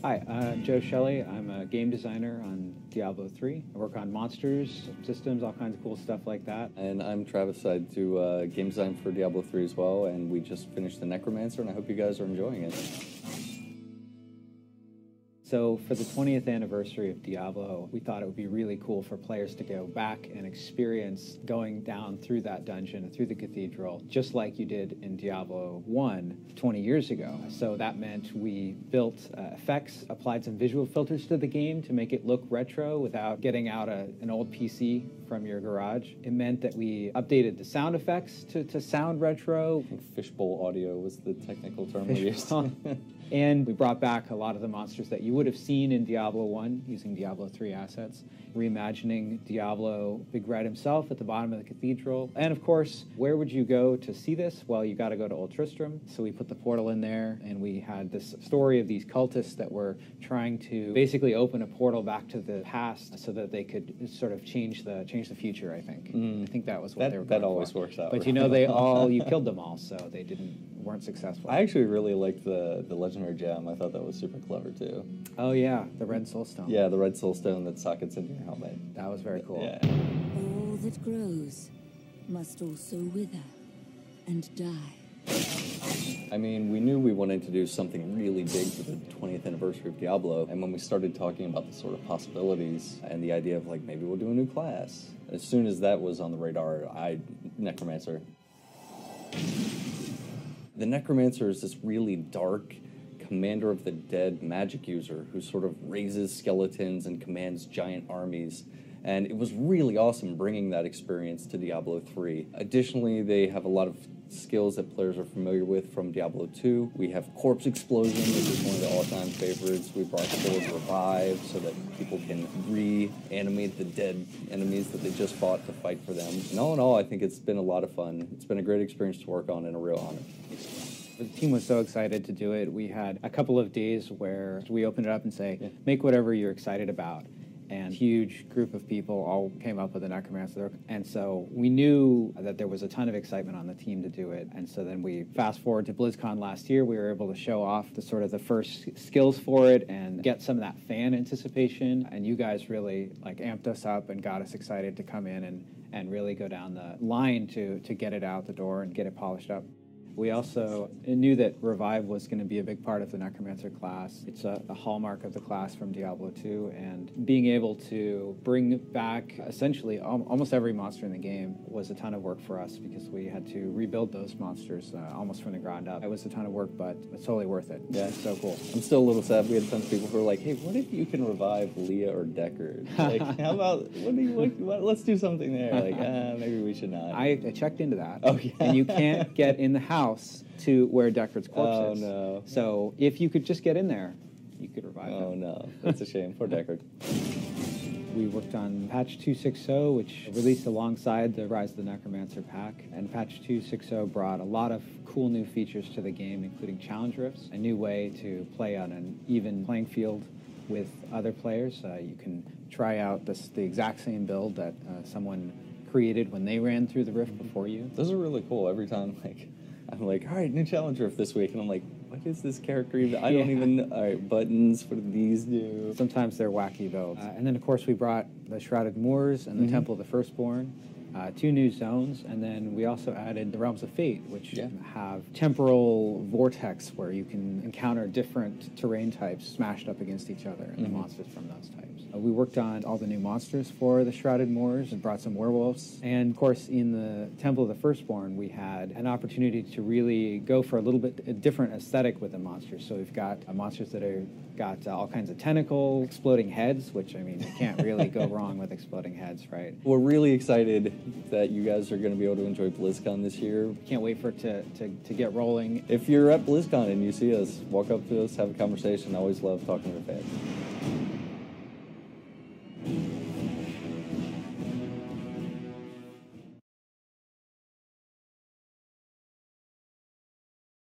Hi, I'm Joe Shelley. I'm a game designer on Diablo 3. I work on monsters, systems, all kinds of cool stuff like that. And I'm Travis. I do game design for Diablo 3 as well, and we just finished the Necromancer, and I hope you guys are enjoying it. So for the 20th anniversary of Diablo, we thought it would be really cool for players to go back and experience going down through that dungeon, through the cathedral, just like you did in Diablo 1 20 years ago. So that meant we built effects, applied some visual filters to the game to make it look retro without getting out an old PC from your garage. It meant that we updated the sound effects to sound retro. I think fishbowl audio was the technical term we used. And we brought back a lot of the monsters that you would have seen in Diablo 1 using Diablo 3 assets, reimagining Diablo Big Red himself at the bottom of the cathedral. And of course, where would you go to see this? Well, you got to go to Old Tristram. So we put the portal in there, and we had this story of these cultists that were trying to basically open a portal back to the past so that they could sort of change the future, I think. I think that was what they were going That always for. works out. But right? you know, you killed them all, so they weren't successful. I actually really liked the legendary gem. I thought that was super clever too. Oh yeah, the red soulstone. Yeah, the red soulstone that sockets into your helmet. That was very cool. Yeah. All that grows must also wither and die. I mean, we knew we wanted to do something really big for the 20th anniversary of Diablo, and when we started talking about the sort of possibilities and the idea of like maybe we'll do a new class, as soon as that was on the radar, Necromancer. The Necromancer is this really dark commander of the dead magic user who sort of raises skeletons and commands giant armies. And it was really awesome bringing that experience to Diablo 3. Additionally, they have a lot of skills that players are familiar with from Diablo 2. We have Corpse Explosion, which is one of the all-time favorites. We brought forward Revive so that people can reanimate the dead enemies that they just fought to fight for them. And all in all, I think it's been a lot of fun. It's been a great experience to work on and a real honor. The team was so excited to do it. We had a couple of days where we opened it up and say, make whatever you're excited about. And a huge group of people all came up with a Necromancer. And so we knew that there was a ton of excitement on the team to do it. And so then we fast forward to Blizzcon last year. We were able to show off the first skills for it and get some of that fan anticipation. And you guys really amped us up and got us excited to come in and really go down the line to get it out the door and get it polished up. We also knew that Revive was going to be a big part of the Necromancer class. It's a hallmark of the class from Diablo 2, and being able to bring back essentially almost every monster in the game was a ton of work for us because we had to rebuild those monsters almost from the ground up. It was a ton of work, but it's totally worth it. Yeah, it's so cool. I'm still a little sad. We had a ton of people who were like, hey, what if you can revive Leah or Deckard? How about, let's do something there. Maybe we should not. I checked into that. Oh, yeah. And you can't get in the house to where Deckard's corpse is. Oh, no. So if you could just get in there, you could revive him. Oh, no. That's a shame. Poor Deckard. We worked on patch 2.6.0, which released alongside the Rise of the Necromancer pack. And patch 2.6.0 brought a lot of cool new features to the game, including challenge rifts, a new way to play on an even playing field with other players. You can try out the exact same build that someone created when they ran through the rift before you. Those are really cool. Every time, I'm like, all right, new challenge rift this week. And I'm like, what is this character even? I don't even know. All right, buttons, what do these do? Sometimes they're wacky builds. And then, of course, we brought the Shrouded Moors and the Temple of the Firstborn, 2 new zones, and then we also added the Realms of Fate, which have temporal vortex where you can encounter different terrain types smashed up against each other and the monsters from those types. We worked on all the new monsters for the Shrouded Moors and brought some werewolves. And, of course, in the Temple of the Firstborn, we had an opportunity to really go for a little bit different aesthetic with the monsters. So we've got monsters that are got all kinds of tentacle, exploding heads, which, I mean, you can't really go wrong with exploding heads, right? We're really excited that you guys are going to be able to enjoy Blizzcon this year. Can't wait for it to get rolling. If you're at Blizzcon and you see us, walk up to us, have a conversation. I always love talking to fans.